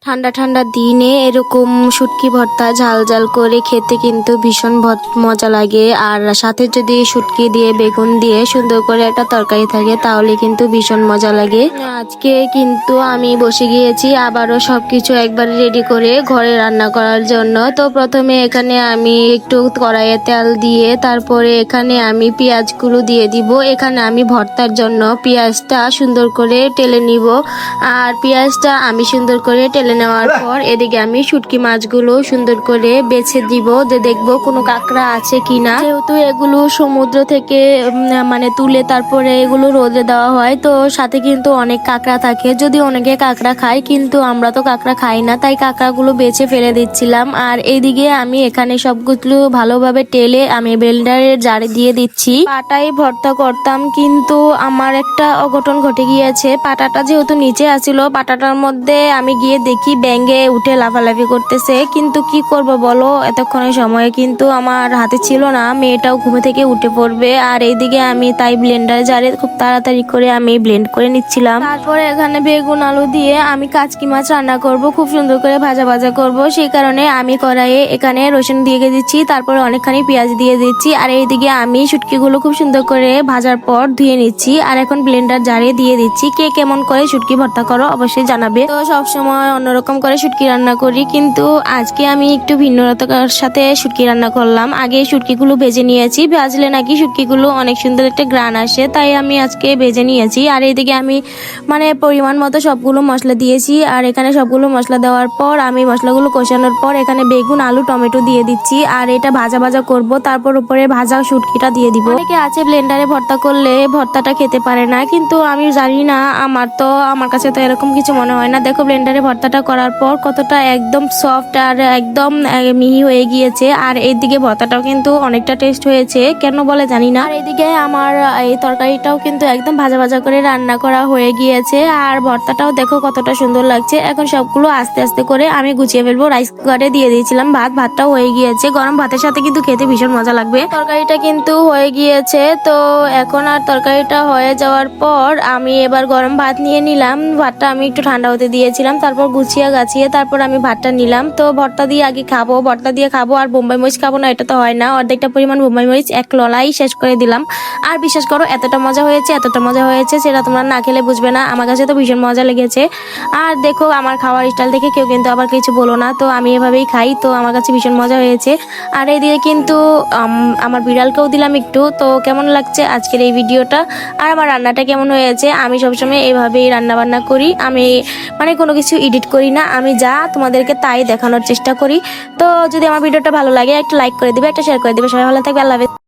ঠান্ডা ঠান্ডা দিনে এরকম শুটকি ভর্তা ঝাল ঝাল করে খেতে কিন্তু ভীষণ মজা লাগে। আর সাথে যদি শুটকি দিয়ে বেগুন দিয়ে সুন্দর করে একটা তরকারি থাকে তাহলে কিন্তু ভীষণ মজা লাগে। আজকে কিন্তু আমি বসে গিয়েছি আবারও সবকিছু একবার রেডি করে ঘরে রান্না করার জন্য। তো প্রথমে এখানে আমি একটু কড়াইয়ে তেল দিয়ে তারপরে এখানে আমি পেঁয়াজগুলো দিয়ে দিব। এখানে আমি ভর্তার জন্য পেঁয়াজটা সুন্দর করে টেলে নিব। আর পেঁয়াজটা আমি সুন্দর করে টেলে নেওয়ার পর এদিকে আমি শুটকি মাছগুলো সুন্দর করে বেছে দিব, যে দেখবো কোনো কাঁকড়া আছে কিনা। যেহেতু এগুলো সমুদ্র থেকে মানে তুলে তারপরে এগুলো রোদে দেওয়া হয়, তো সাথে কিন্তু অনেক কাঁকড়া থাকে। যদি অনেকে কাঁকড়া খায়, কিন্তু আমরা তো কাঁকড়া খাই না, তাই কাঁকড়াগুলো বেছে ফেলে দিচ্ছিলাম। আর এইদিকে আমি এখানে সবগুলো ভালোভাবে টেলে আমি ব্লেন্ডারের জারে দিয়ে দিচ্ছি। পাটাই ভর্তা করতাম, কিন্তু আমার একটা অঘটন ঘটে গিয়েছে। পাটাটা যেহেতু নিচে আসিল, পাটাটার মধ্যে আমি গিয়ে দেখি ব্যাঙে উঠে লাফালাফি করতেছে। কিন্তু কি করব বলো, এতক্ষণের সময় কিন্তু আমার হাতে ছিল না, মেয়েটাও ঘুমে থেকে উঠে পড়বে। আর এইদিকে আমি তাই ব্লেন্ডার জারে খুব তাড়াতাড়ি করে আমি ব্লেন্ড করে নিচ্ছিলাম। তারপরে এখানে বেগুন আলু দিয়ে আমি কাচকি মাছ রান্না করব, খুব সুন্দর করে ভাজা ভাজা করব। সেই কারণে আমি কড়াইয়ে এখানে রসুন দিয়ে দিচ্ছি, তারপরে অনেকখানি পেঁয়াজ দিয়ে দিচ্ছি। আর এইদিকে আমি শুটকিগুলো খুব সুন্দর করে ভাজার পর ধুয়ে নিচ্ছি। আর এখন ব্লেন্ডার জারে দিয়ে দিচ্ছি। কে কেমন করে শুটকি ভর্তা করো অবশ্যই জানাবে। তো সবসময় অন্যরকম করে শুটকি রান্না করি, কিন্তু আজকে আমি একটু ভিন্নতার সাথে শুটকি রান্না করলাম। আগে শুটকিগুলো ভেজে নিয়েছি, ভাজলে নাকি শুটকিগুলো অনেক সুন্দর একটা গ্রান আসে, তাই আমি আজকে ভেজে নিয়েছি। আর এইদিকে আমি মানে পরিমাণ মতো সবগুলো মশলা দিয়েছি। আর এখানে সবগুলো মশলা দেওয়ার পর আমি মশলাগুলো কষানোর পর এখানে বেগুন আলু টমেটো দিয়ে দিচ্ছি। আর এটা ভাজা ভাজা করব, তারপর উপরে ভাজা শুটকিটা দিয়ে দিব। অনেকে আছে ব্লেন্ডারে ভর্তা করলে ভর্তাটা খেতে পারে না, কিন্তু আমি জানি না, আমার কাছে তো এরকম কিছু মনে হয় না। দেখো ব্লেন্ডারে ভর্তাটা করার পর কতটা একদম সফট আর একদম মিহি হয়ে গিয়েছে। আর এইদিকে ভর্তাটাও কিন্তু অনেকটা টেস্ট হয়েছে, কেন বলে জানি না। আর এইদিকে আমার এই তরকারিটাও কিন্তু একদম ভাজা ভাজা করে রান্না করা হয়ে গিয়েছে। আর ভর্তাটাও দেখো কতটা সুন্দর লাগছে। এখন সবগুলো আস্তে আস্তে করে আমি গুছিয়ে ফেলবো। রাইস কুকারে দিয়ে দিয়েছিলাম ভাতটাও হয়ে গিয়েছে। গরম ভাতের সাথে কিন্তু খেতে ভীষণ মজা লাগবে। তরকারিটা কিন্তু হয়ে গিয়েছে। তো এখন আর তরকারিটা হয়ে যাওয়ার পর আমি এবার গরম ভাত নিয়ে নিলাম। ভাতটা আমি একটু ঠান্ডা হতে দিয়েছিলাম, তারপর গুছিয়ে গাছিয়ে তারপর আমি ভাতটা নিলাম। তো ভর্তা দিয়ে আগে খাবো, ভর্তা দিয়ে খাবো, আর বোম্বাই মরিচ খাবো না, এটা তো হয় না। অর্ধেকটা পরিমাণ বোম্বাই মরিচ এক ললাই শেষ করে দিলাম। আর বিশ্বাস করো এতটা মজা হয়েছে সেটা তোমরা না খেলে বুঝবে না। আমার কাছে তো ভীষণ মজা লেগেছে। আর দেখো আমার খাওয়ার স্টাইল দেখে কেউ কিন্তু আবার কিছু বলো না, তো আমি এভাবেই খাই, তো আমার কাছে ভীষণ মজা হয়েছে। আর এইদিকে কিন্তু আমার বিড়ালকেও দিলাম একটু। তো কেমন লাগছে আজকের এই ভিডিওটা আর আমার রান্নাটা কেমন হয়েছে? আমি সবসময় এইভাবেই রান্না বান্না করি। আমি মানে কোনো কিছু এডিট করি না, আমি যা তোমাদেরকে তাই দেখানোর চেষ্টা করি। তো যদি আমার ভিডিওটা ভালো লাগে একটা লাইক করে দিবে, একটা শেয়ার করে দিবে। সবাই ভালো থাকবে, আল্লাহ হাফেজ।